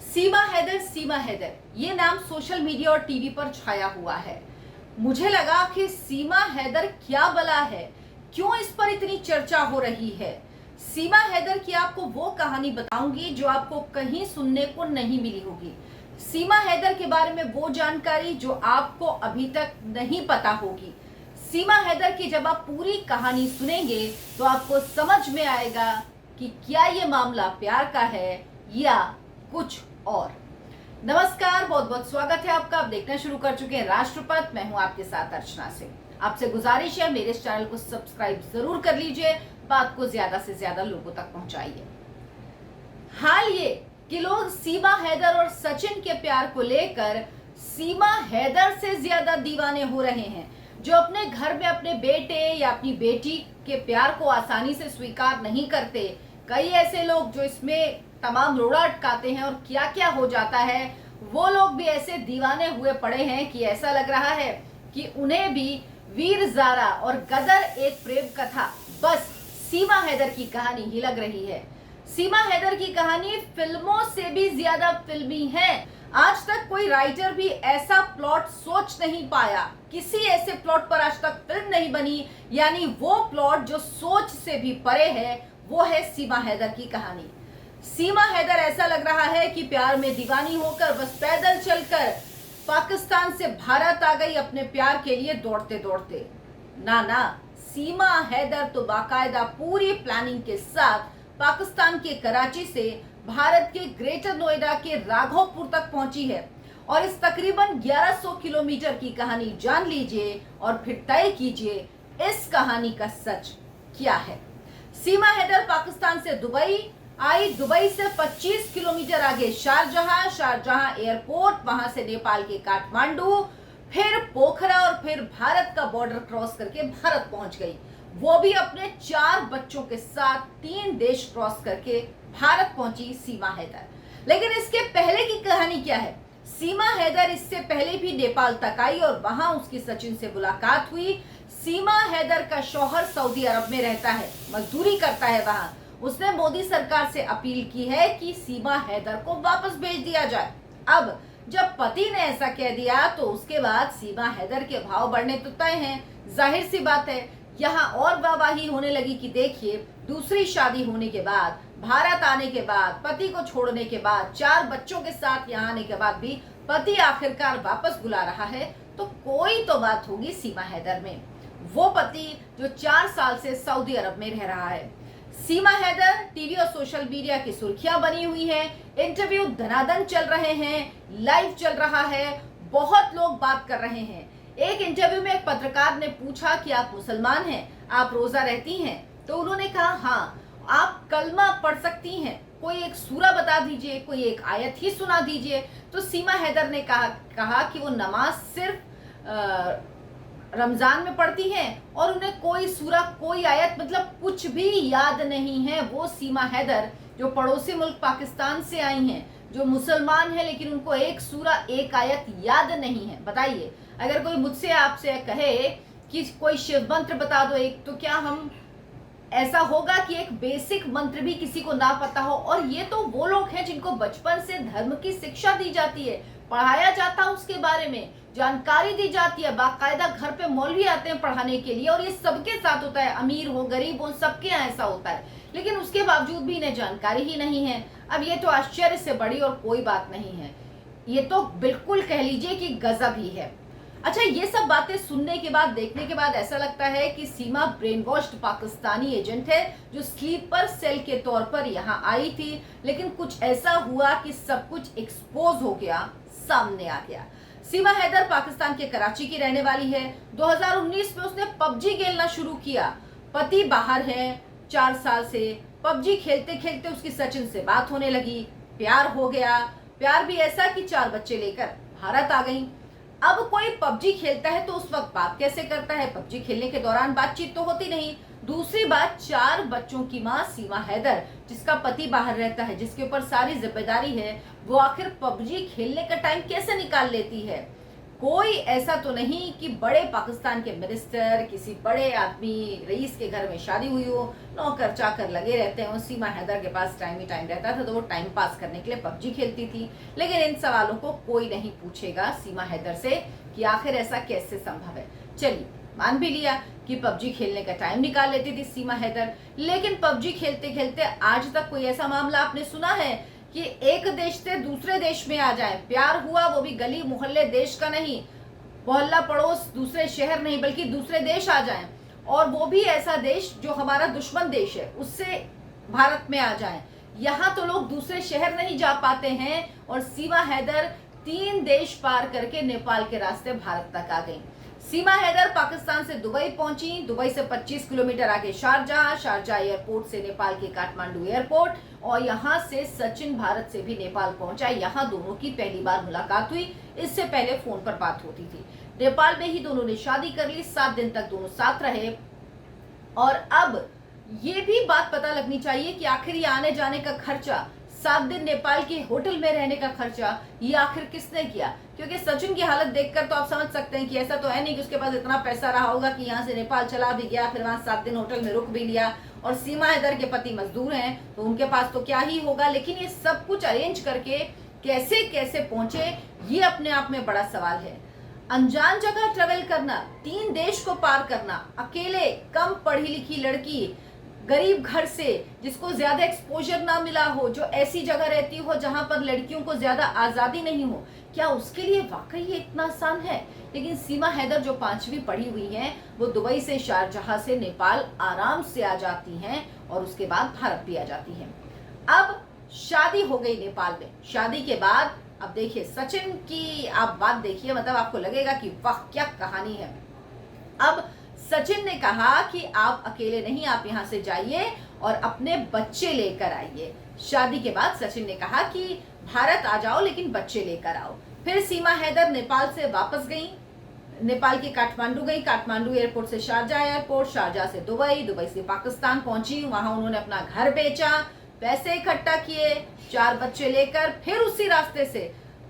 सीमा हैदर ये नाम social media और टीवी पर छाया हुआ है। मुझे लगा कि सीमा हैदर क्या बला है, क्यों इस पर इतनी चर्चा हो रही है। सीमा हैदर की आपको वो कहानी बताऊंगी जो आपको कहीं सुनने को नहीं मिली होगी। सीमा हैदर के बारे में वो जानकारी जो आपको अभी तक नहीं पता होगी। सीमा हैदर की जब आप पूरी कहानी सुनेंगे तो आपको समझ में आएगा कि क्या ये मामला प्यार का है या कुछ और। नमस्कार, बहुत बहुत स्वागत है आपका। आप देखना शुरू कर चुके हैं राष्ट्रपथ। मैं हूं आपके साथ अर्चना से। आपसे गुजारिश है मेरे इस चैनल को सब्सक्राइब जरूर कर लीजिए, बात को ज्यादा से ज्यादा लोगों तक पहुंचाइए। हाल ये कि लोग सीमा हैदर और सचिन के प्यार को लेकर सीमा हैदर से ज्यादा दीवाने हो रहे हैं, जो अपने घर में अपने बेटे या अपनी बेटी के प्यार को आसानी से स्वीकार नहीं करते। कई ऐसे लोग जो इसमें तमाम रोड़ा अटकाते हैं और क्या क्या हो जाता है, वो लोग भी ऐसे दीवाने हुए पड़े हैं कि ऐसा लग रहा है कि उन्हें भी वीर ज़ारा और गदर एक प्रेम कथा बस सीमा हैदर की कहानी ही लग रही है। सीमा हैदर की कहानी फिल्मों से भी ज्यादा फिल्मी है। आज तक कोई राइटर भी ऐसा प्लॉट सोच नहीं पाया, किसी ऐसे प्लॉट पर आज तक फिल्म नहीं बनी। यानी वो प्लॉट जो सोच से भी परे है, वो है सीमा हैदर की कहानी। सीमा हैदर ऐसा लग रहा है कि प्यार में दीवानी होकर बस पैदल चलकर पाकिस्तान से भारत आ गई अपने प्यार के लिए दौड़ते दौड़ते। ना, सीमा हैदर तो बाकायदा पूरी प्लानिंग के साथ पाकिस्तान के कराची से भारत के ग्रेटर नोएडा के राघोपुर तक पहुंची है। और इस तकरीबन 1100 किलोमीटर की कहानी जान लीजिए और फिर तय कीजिए इस कहानी का सच क्या है। सीमा हैदर पाकिस्तान से दुबई आई, दुबई से 25 किलोमीटर आगे शारजहां एयरपोर्ट, वहां से नेपाल के काठमांडू, फिर पोखरा और फिर भारत का बॉर्डर क्रॉस करके भारत पहुंच गई। वो भी अपने 4 बच्चों के साथ 3 देश क्रॉस करके भारत पहुंची सीमा हैदर। लेकिन इसके पहले की कहानी क्या है? सीमा हैदर इससे पहले भी नेपाल तक आई और वहां उसकी सचिन से मुलाकात हुई। सीमा हैदर का शौहर सऊदी अरब में रहता है, मजदूरी करता है वहां। उसने मोदी सरकार से अपील की है कि सीमा हैदर को वापस भेज दिया जाए। अब जब पति ने ऐसा कह दिया तो उसके बाद सीमा हैदर के भाव बढ़ने तो तय हैं। जाहिर सी बात है, यहाँ और वाहवाही होने लगी कि देखिए, दूसरी शादी होने के बाद, भारत आने के बाद, पति को छोड़ने के बाद, 4 बच्चों के साथ यहाँ आने के बाद भी पति आखिरकार वापस बुला रहा है, तो कोई तो बात होगी सीमा हैदर में। वो पति जो 4 साल से सऊदी अरब में रह रहा है। सीमा हैदर टीवी और सोशल मीडिया की सुर्खियां बनी हुई हैं, इंटरव्यू धनाधन चल रहे हैं, लाइव चल रहा है, बहुत लोग बात कर रहे हैं। एक इंटरव्यू में एक पत्रकार ने पूछा कि आप मुसलमान हैं, आप रोजा रहती हैं? तो उन्होंने कहा हाँ। आप कलमा पढ़ सकती हैं? कोई एक सूरा बता दीजिए, कोई एक आयत ही सुना दीजिए। तो सीमा हैदर ने कहा कि वो नमाज सिर्फ रमजान में पढ़ती हैं और उन्हें कोई सूरा, कोई आयत, मतलब कुछ भी याद नहीं है। वो सीमा हैदर जो पड़ोसी मुल्क पाकिस्तान से आई हैं, जो मुसलमान है, लेकिन उनको एक सूरा, एक आयत याद नहीं है। बताइए, अगर कोई मुझसे आपसे कहे कि कोई शिव मंत्र बता दो एक, तो क्या हम, ऐसा होगा कि एक बेसिक मंत्र भी किसी को ना पता हो? और ये तो वो लोग हैं जिनको बचपन से धर्म की शिक्षा दी जाती है, पढ़ाया जाता है, उसके बारे में जानकारी दी जाती है। बाकायदा घर पे मौलवी आते हैं पढ़ाने के लिए, और ये सबके साथ होता है, अमीर हो गरीब हो, सबके यहाँ ऐसा होता है। लेकिन उसके बावजूद भी इन्हें जानकारी ही नहीं है। अब ये तो आश्चर्य से बड़ी और कोई बात नहीं है, ये तो बिल्कुल कह लीजिए कि गजब ही है। अच्छा, ये सब बातें सुनने के बाद, देखने के बाद ऐसा लगता है कि सीमा ब्रेन वॉश्ड पाकिस्तानी एजेंट है जो स्लीपर सेल के तौर पर यहाँ आई थी। लेकिन कुछ ऐसा हुआ कि सब कुछ एक्सपोज हो गया, सामने आ गया। सीमा हैदर पाकिस्तान के कराची की रहने वाली है। 2019 में उसने पबजी खेलना शुरू किया। पति बाहर है 4 साल से। पबजी खेलते खेलते उसकी सचिन से बात होने लगी, प्यार हो गया। प्यार भी ऐसा कि 4 बच्चे लेकर भारत आ गई। अब कोई पबजी खेलता है तो उस वक्त बात कैसे करता है? पबजी खेलने के दौरान बातचीत तो होती नहीं। दूसरी बात, 4 बच्चों की माँ सीमा हैदर, जिसका पति बाहर रहता है, जिसके ऊपर सारी जिम्मेदारी है, वो आखिर पबजी खेलने का टाइम कैसे निकाल लेती है? कोई ऐसा तो नहीं कि बड़े पाकिस्तान के मिनिस्टर, किसी बड़े आदमी रईस के घर में शादी हुई हो, नौकर चाकर लगे रहते हैं। सीमा हैदर के पास टाइम ही टाइम रहता था, तो वो टाइम पास करने के लिए पबजी खेलती थी। लेकिन इन सवालों को कोई नहीं पूछेगा सीमा हैदर से कि आखिर ऐसा कैसे संभव है। चलिए, मान भी लिया कि पबजी खेलने का टाइम निकाल लेती थी सीमा हैदर, लेकिन पबजी खेलते खेलते आज तक कोई ऐसा मामला आपने सुना है कि एक देश से दूसरे देश में आ जाए? प्यार हुआ वो भी गली मोहल्ले, देश का नहीं, मोहल्ला पड़ोस, दूसरे शहर नहीं, बल्कि दूसरे देश आ जाएं, और वो भी ऐसा देश जो हमारा दुश्मन देश है, उससे भारत में आ जाएं। यहाँ तो लोग दूसरे शहर नहीं जा पाते हैं, और सीमा हैदर 3 देश पार करके नेपाल के रास्ते भारत तक आ गई। सीमा हैदर पाकिस्तान से दुबई पहुंची, दुबई से 25 किलोमीटर आगे शारजाह, शारजाह एयरपोर्ट से नेपाल के काठमांडू एयरपोर्ट, और यहाँ से सचिन भारत से भी नेपाल पहुंचा। यहाँ दोनों की पहली बार मुलाकात हुई, इससे पहले फोन पर बात होती थी। नेपाल में ही दोनों ने शादी कर ली, 7 दिन तक दोनों साथ रहे। और अब ये भी बात पता लगनी चाहिए कि आखिर ये आने जाने का खर्चा, 7 दिन नेपाल के होटल में रहने का खर्चा, ये आखिर किसने किया? क्योंकि सचिन की हालत देखकर तो आप समझ सकते हैं कि ऐसा तो है नहीं कि उसके पास इतना पैसा रहा होगा कि यहाँ से नेपाल चला भी गया, फिर वहां 7 दिन होटल में रुक भी लिया। और सीमा हैदर के पति मजदूर हैं, तो उनके पास तो क्या ही होगा। लेकिन ये सब कुछ अरेंज करके कैसे कैसे पहुंचे, ये अपने आप में बड़ा सवाल है। अनजान जगह ट्रेवल करना, 3 देश को पार करना, अकेले, कम पढ़ी लिखी लड़की, गरीब घर से, जिसको ज्यादा एक्सपोजर ना मिला हो, जो ऐसी जगह रहती हो जहां पर लड़कियों को ज्यादा आजादी नहीं हो, क्या उसके लिए वाकई ये इतना आसान है? लेकिन सीमा हैदर जो 5वीं पढ़ी हुई हैं, वो दुबई से, शारजाह से नेपाल आराम से आ जाती हैं, और उसके बाद भारत भी आ जाती हैं। अब शादी हो गई नेपाल में। शादी के बाद अब देखिए सचिन की आप बात देखिए, मतलब आपको लगेगा कि वाह क्या कहानी है। अब सचिन ने कहा कि आप अकेले नहीं, आप यहाँ से जाइए और अपने बच्चे लेकर आइए। शादी के बाद सचिन ने कहा कि भारत आ जाओ, लेकिन बच्चे लेकर आओ। फिर सीमा हैदर नेपाल से वापस गई, नेपाल के काठमांडू गई, काठमांडू एयरपोर्ट से शारजाह एयरपोर्ट, शारजाह से दुबई, दुबई से पाकिस्तान पहुंची। वहां उन्होंने अपना घर बेचा, पैसे इकट्ठा किए, 4 बच्चे लेकर फिर उसी रास्ते से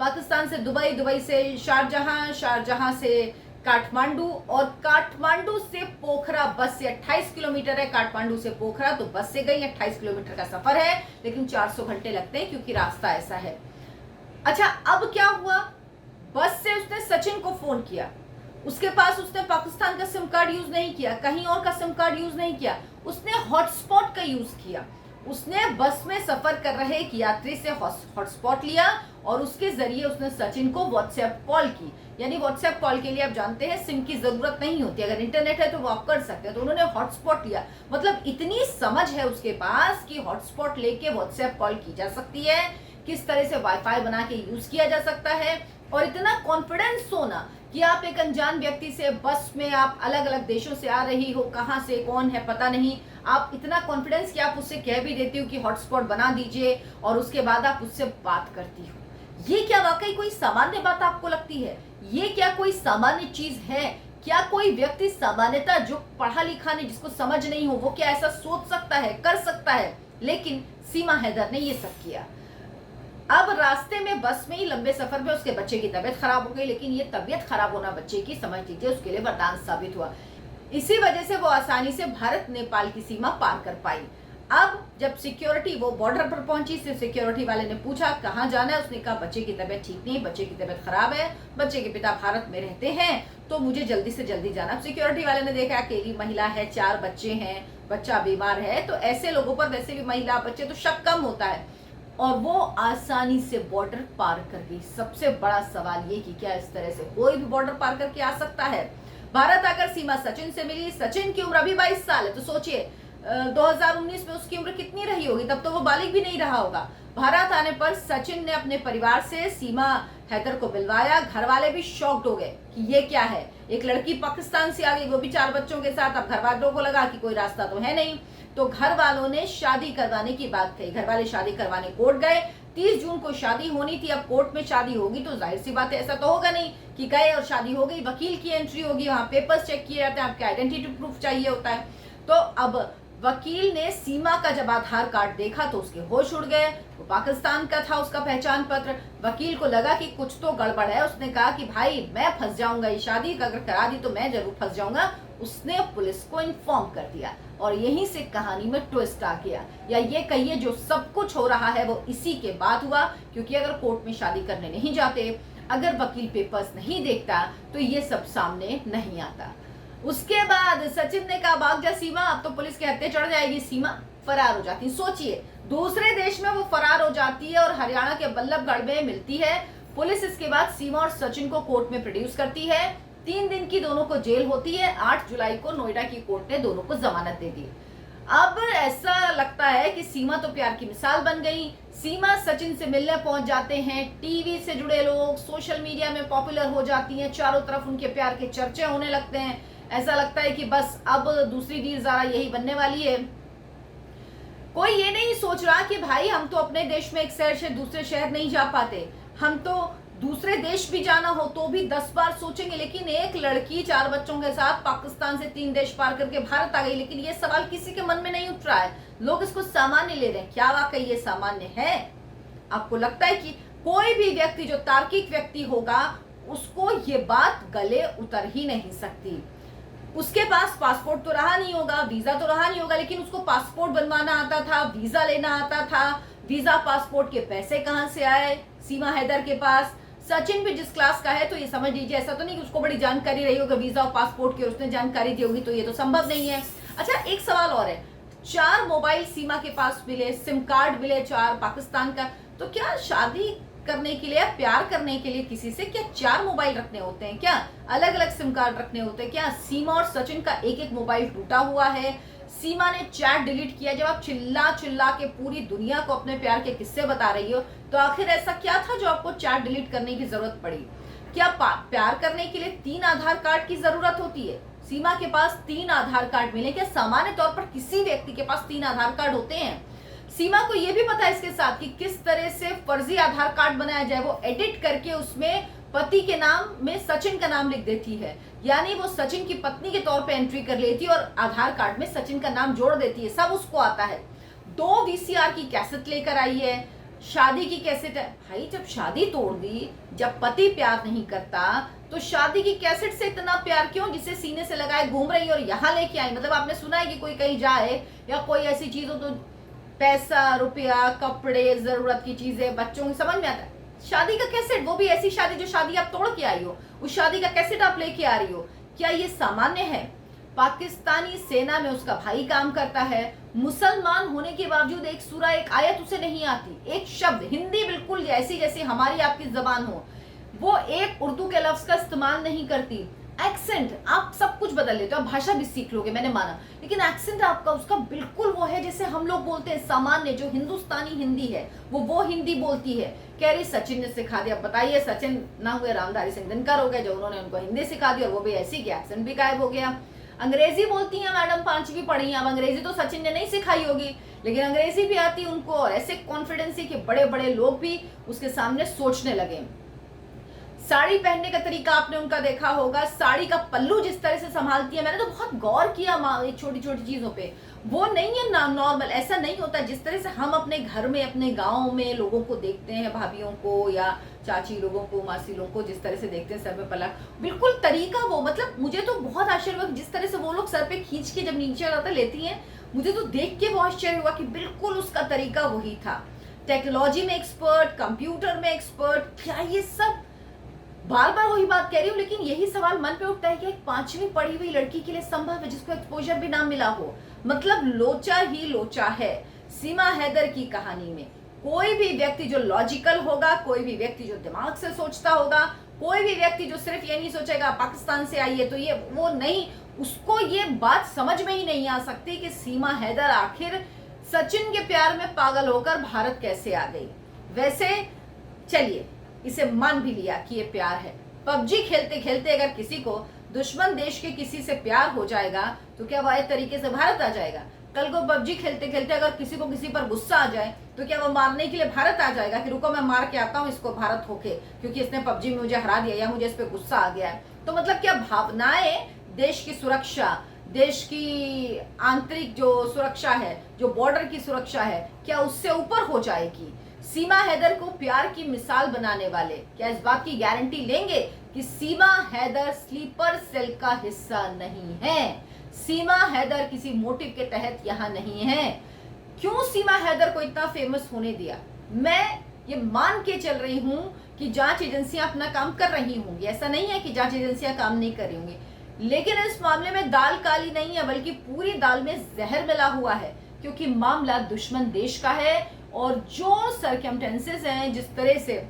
पाकिस्तान से दुबई, दुबई से शारजाह, शारजाह से काठमांडू, और काठमांडू से पोखरा बस से 28 किलोमीटर है। काठमांडू से पोखरा तो बस से गई, 28 किलोमीटर का सफर है, लेकिन 400 घंटे लगते हैं क्योंकि रास्ता ऐसा है। अच्छा, अब क्या हुआ? बस से उसने सचिन को फोन किया, उसके पास उसने पाकिस्तान का सिम कार्ड यूज नहीं किया, कहीं और का सिम कार्ड यूज नहीं किया, उसने हॉटस्पॉट का यूज किया। उसने बस में सफर कर रहे एक यात्री से हॉटस्पॉट लिया, और उसके जरिए उसने सचिन को व्हाट्सएप कॉल की। यानी व्हाट्सएप कॉल के लिए आप जानते हैं सिम की जरूरत नहीं होती, अगर इंटरनेट है तो वो आप कर सकते हैं। तो उन्होंने हॉटस्पॉट लिया, मतलब इतनी समझ है उसके पास कि हॉटस्पॉट लेके व्हाट्सएप कॉल की जा सकती है, किस तरह से वाईफाई बना के यूज किया जा सकता है, और इतना कॉन्फिडेंस होना कि आप एक अनजान व्यक्ति से बस में, आप अलग अलग देशों से आ रही हो, कहां से कौन है पता नहीं, आप इतना कॉन्फिडेंस कि आप उससे कह भी देती हो कि हॉटस्पॉट बना दीजिए, और उसके बाद आप उससे बात करती हो। ये क्या वाकई कोई सामान्य बात आपको लगती है? ये क्या कोई सामान्य चीज है? क्या कोई व्यक्ति सामान्यतः जो पढ़ा लिखा नहीं, जिसको समझ नहीं हो, वो क्या ऐसा सोच सकता है, कर सकता है? लेकिन सीमा हैदर ने ये सब किया। अब रास्ते में बस में ही लंबे सफर में उसके बच्चे की तबीयत खराब हो गई, लेकिन ये तबीयत खराब होना बच्चे की, समझ लीजिए, उसके लिए वरदान साबित हुआ। इसी वजह से वो आसानी से भारत नेपाल की सीमा पार कर पाई। अब जब सिक्योरिटी, वो बॉर्डर पर पहुंची, सिक्योरिटी वाले ने पूछा कहाँ जाना है, उसने कहा बच्चे की तबीयत ठीक नहीं, बच्चे की तबीयत खराब है, बच्चे के पिता भारत में रहते हैं, तो मुझे जल्दी से जल्दी जाना। सिक्योरिटी वाले ने देखा अकेली महिला है, 4 बच्चे हैं, बच्चा बीमार है, तो ऐसे लोगों पर, वैसे भी महिला बच्चे तो शक कम होता है, और वो आसानी से बॉर्डर पार कर गई। सबसे बड़ा सवाल ये कि क्या इस तरह से कोई भी बॉर्डर पार करके आ सकता है? भारत आकर सीमा सचिन से मिली। सचिन की उम्र अभी 22 साल है, तो सोचिए 2019 में उसकी उम्र कितनी रही होगी, तब तो वो बालिग भी नहीं रहा होगा। भारत आने पर सचिन ने अपने परिवार से सीमा हैदर को मिलवाया। घर वाले भी शॉक्ड हो गए कि ये क्या है, एक लड़की पाकिस्तान से आ गई, वो भी 4 बच्चों के साथ। अब घर वालों को लगा कि कोई रास्ता तो है नहीं, तो घर वालों ने शादी करवाने की बात कही। घर वाले शादी करवाने कोर्ट गए। 30 जून को शादी होनी थी। अब कोर्ट में शादी होगी तो जाहिर सी बात है, ऐसा तो होगा नहीं कि गए और शादी हो गई। वकील की एंट्री होगी, वहां पेपर्स चेक किए जाते हैं, आपके आइडेंटिटी प्रूफ चाहिए होता है। तो अब वकील ने सीमा का जब आधार कार्ड देखा तो उसके होश उड़ गए। वो पाकिस्तान का था उसका पहचान पत्र। वकील को लगा कि कुछ तो गड़बड़ है। उसने कहा कि भाई मैं फंस जाऊंगा, ये शादी अगर करा दी तो मैं जरूर फंस जाऊंगा। उसने पुलिस को इन्फॉर्म कर दिया और यहीं से कहानी में ट्विस्ट आ गया, या ये कहिए जो सब कुछ हो रहा है वो इसी के बाद हुआ। क्योंकि अगर कोर्ट में शादी करने नहीं जाते, अगर वकील पेपर्स नहीं देखता, तो ये सब सामने नहीं आता। उसके बाद सचिन ने कहा भाग जा सीमा, अब तो पुलिस के हत्थे चढ़ जाएगी। सीमा फरार हो जाती। सोचिए, दूसरे देश में वो फरार हो जाती है और हरियाणा के बल्लभगढ़ में मिलती है। पुलिस इसके बाद सीमा और सचिन को कोर्ट में प्रोड्यूस करती है। 3 दिन की दोनों को जेल होती है। 8 जुलाई को नोएडा की कोर्ट ने दोनों को जमानत दे दी। अब ऐसा लगता है कि सीमा तो प्यार की मिसाल बन गई। सीमा सचिन से मिलने पहुंच जाते हैं। टीवी से जुड़े लोग सोशल मीडिया में पॉपुलर हो जाती हैं। चारों तरफ उनके प्यार के चर्चे होने लगते हैं। ऐसा लगता है कि बस अब दूसरी वीर ज़ारा यही बनने वाली है। कोई ये नहीं सोच रहा कि भाई हम तो अपने देश में एक शहर से दूसरे शहर नहीं जा पाते, हम तो दूसरे देश भी जाना हो तो भी 10 बार सोचेंगे। लेकिन एक लड़की 4 बच्चों के साथ पाकिस्तान से 3 देश पार करके भारत आ गई। लेकिन ये सवाल किसी के मन में नहीं उठ रहा है। लोग इसको सामान्य ले रहे हैं। क्या वाकई ये सामान्य है? आपको लगता है कि कोई भी व्यक्ति जो तार्किक व्यक्ति होगा उसको ये बात गले उतर ही नहीं सकती। उसके पास पासपोर्ट तो रहा नहीं होगा, वीजा तो रहा नहीं होगा, लेकिन उसको पासपोर्ट बनवाना आता था, वीजा लेना आता था। वीजा पासपोर्ट के पैसे कहां से आए सीमा हैदर के पास? सचिन भी जिस क्लास का है तो ये समझ लीजिए, ऐसा तो नहीं कि उसको बड़ी जानकारी रही होगी वीजा और पासपोर्ट की और उसने जानकारी दी होगी, तो ये तो संभव नहीं है। अच्छा, एक सवाल और है। 4 मोबाइल सीमा के पास मिले, सिम कार्ड मिले 4 पाकिस्तान का। तो क्या शादी करने के लिए, प्यार करने के लिए किसी से क्या 4 मोबाइल रखने होते हैं? क्या अलग अलग सिम कार्ड रखने होते हैं? क्या सीमा और सचिन का एक एक मोबाइल टूटा हुआ है? सीमा ने चैट डिलीट किया। जब आप चिल्ला चिल्ला के पूरी दुनिया को अपने प्यार के किस्से बता रही हो, तो आखिर ऐसा क्या था जो आपको चैट डिलीट करने की जरूरत पड़ी? क्या प्यार करने के लिए 3 आधार कार्ड की जरूरत होती है? सीमा के पास 3 आधार कार्ड मिले। क्या सामान्य तौर पर किसी व्यक्ति के पास 3 आधार कार्ड होते हैं? सीमा को यह भी पता है इसके साथ कि किस तरह से फर्जी आधार कार्ड बनाया जाए। वो एडिट करके उसमें पति के नाम में सचिन का नाम लिख देती है, यानी वो सचिन की पत्नी के तौर पे एंट्री कर लेती है और आधार कार्ड में सचिन का नाम जोड़ देती है। सब उसको आता है। 2 वीसीआर की कैसेट लेकर आई है। शादी की कैसेट है। भाई जब शादी तोड़ दी, जब पति प्यार नहीं करता, तो शादी की कैसेट से इतना प्यार क्यों, जिसे सीने से लगाए घूम रही और यहाँ लेके आई? मतलब आपने सुना है कि कोई कहीं जाए या कोई ऐसी चीज हो तो पैसा, रुपया, कपड़े, जरूरत की चीजें, बच्चों की, समझ में आता है। शादी का कैसेट, वो भी ऐसी शादी जो शादी आप तोड़ के आई हो, उस शादी का कैसेट आप लेके आ रही हो। क्या ये सामान्य है? पाकिस्तानी सेना में उसका भाई काम करता है। मुसलमान होने के बावजूद एक सूरा, एक आयत उसे नहीं आती। एक शब्द हिंदी बिल्कुल ऐसी जैसी हमारी आपकी जबान हो, वो एक उर्दू के लफ्ज का इस्तेमाल नहीं करती। एक्सेंट, आप सब कुछ बदल लेते हो, आप भाषा भी सीख लोगे, मैंने माना, लेकिन एक्सेंट आपका उसका बिल्कुल वो है जैसे हम लोग बोलते हैं सामान्य जो हिंदुस्तानी हिंदी है, वो हिंदी बोलती है। कह रही सचिन ने सिखा दिया। बताइए, सचिन ना हुए रामधारी सिंह दिनकर हो गए जो उन्होंने उनको हिंदी सिखा दी, और वो भी ऐसी कि एक्सेंट भी गायब हो गया। अंग्रेजी बोलती हैं मैडम, 5वीं पढ़ी हैं, अब अंग्रेजी तो सचिन ने नहीं सिखाई होगी, लेकिन अंग्रेजी भी आती उनको, और ऐसे कॉन्फिडेंस के बड़े बड़े लोग भी उसके सामने सोचने लगे। साड़ी पहनने का तरीका आपने उनका देखा होगा। साड़ी का पल्लू जिस तरह से संभालती है, मैंने तो बहुत गौर किया छोटी छोटी चीजों पे। वो नहीं है नॉर्मल, ऐसा नहीं होता जिस तरह से हम अपने घर में, अपने गांव में लोगों को देखते हैं, भाभीियों को या चाची लोगों को, मासी लोगों को जिस तरह से देखते हैं सर पे पलक, बिल्कुल तरीका वो, मतलब मुझे तो बहुत आश्चर्य हुआ जिस तरह से वो लोग सर पे खींच के जब नीचे आता लेती हैं, मुझे तो देख के बहुत आश्चर्य हुआ कि बिल्कुल उसका तरीका वही था। टेक्नोलॉजी में एक्सपर्ट, कंप्यूटर में एक्सपर्ट, क्या ये सब बार बार वही बात कह रही हूँ, लेकिन यही सवाल मन पे उठता है कि एक 5वीं पढ़ी हुई लड़की के लिए संभव है जिसको एक्सपोजर भी ना मिला हो? मतलब लोचा ही लोचा है सीमा हैदर की कहानी में। कोई भी व्यक्ति जो लॉजिकल होगा, कोई भी व्यक्ति जो दिमाग से सोचता होगा, कोई भी व्यक्ति जो सिर्फ ये नहीं सोचेगा पाकिस्तान से आई है तो ये वो नहीं, उसको ये बात समझ में ही नहीं आ सकती कि सीमा हैदर आखिर सचिन के प्यार में पागल होकर भारत कैसे आ गई। वैसे चलिए, इसे मान भी लिया कि ये प्यार है। पबजी खेलते खेलते अगर किसी को दुश्मन देश के किसी से प्यार हो जाएगा तो क्या वो एक तरीके से भारत आ जाएगा? कल को पबजी खेलते खेलते अगर किसी को किसी पर गुस्सा आ जाए तो क्या वो मारने के लिए भारत आ जाएगा कि रुको मैं मार के आता हूँ इसको भारत होके, क्योंकि इसने पबजी में मुझे हरा दिया या मुझे इस पर गुस्सा आ गया है? तो मतलब क्या भावनाएं, देश की सुरक्षा, देश की आंतरिक जो सुरक्षा है, जो बॉर्डर की सुरक्षा है, क्या उससे ऊपर हो जाएगी? सीमा हैदर को प्यार की मिसाल बनाने वाले क्या इस बात की गारंटी लेंगे कि सीमा हैदर स्लीपर सेल का हिस्सा नहीं है? सीमा हैदर किसी मोटिव के तहत यहां नहीं है। क्यों सीमा हैदर को इतना फेमस होने दिया? मैं ये मान के चल रही हूं कि जांच एजेंसियां अपना काम कर रही होंगी, ऐसा नहीं है कि जांच एजेंसियां काम नहीं कर रही होंगी, लेकिन इस मामले में दाल काली नहीं है, बल्कि पूरी दाल में जहर मिला हुआ है, क्योंकि मामला दुश्मन देश का है। और जो सरकमस्टेंसेस हैं, जिस तरह से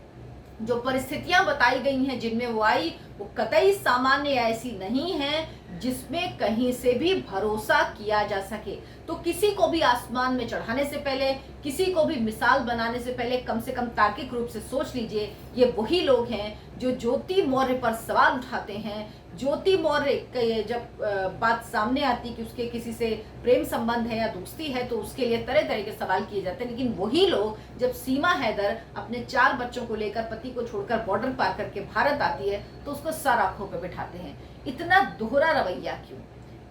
जो परिस्थितियां बताई गई हैं जिनमें वो आई, वो कतई सामान्य ऐसी नहीं है जिसमें कहीं से भी भरोसा किया जा सके। तो किसी को भी आसमान में चढ़ाने से पहले, किसी को भी मिसाल बनाने से पहले कम से कम तार्किक रूप से सोच लीजिए। ये वही लोग हैं जो ज्योति मौर्य पर सवाल उठाते हैं। ज्योति मौर्य के जब बात सामने आती कि उसके किसी से प्रेम संबंध है या दोस्ती है, तो उसके लिए तरह तरह के सवाल किए जाते हैं। लेकिन वही लोग जब सीमा हैदर अपने 4 बच्चों को लेकर, पति को छोड़कर बॉर्डर पार करके भारत आती है, तो उसको सर आंखों पे बिठाते हैं। इतना दोहरा रवैया क्यों?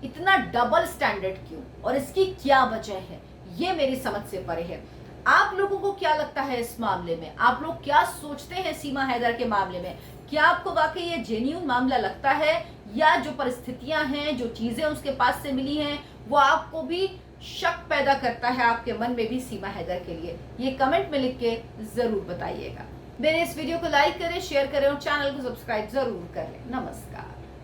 इतना डबल स्टैंडर्ड क्यों? और इसकी क्या वजह है? ये मेरी समझ से परे है। आप लोगों को क्या लगता है इस मामले में? आप लोग क्या सोचते हैं सीमा हैदर के मामले में? क्या आपको वाकई ये जेन्युइन मामला लगता है, या जो परिस्थितियां हैं, जो चीजें उसके पास से मिली हैं, वो आपको भी शक पैदा करता है आपके मन में भी सीमा हैदर के लिए? ये कमेंट में लिख के जरूर बताइएगा। मेरे इस वीडियो को लाइक करें, शेयर करें और चैनल को सब्सक्राइब जरूर करें। नमस्कार।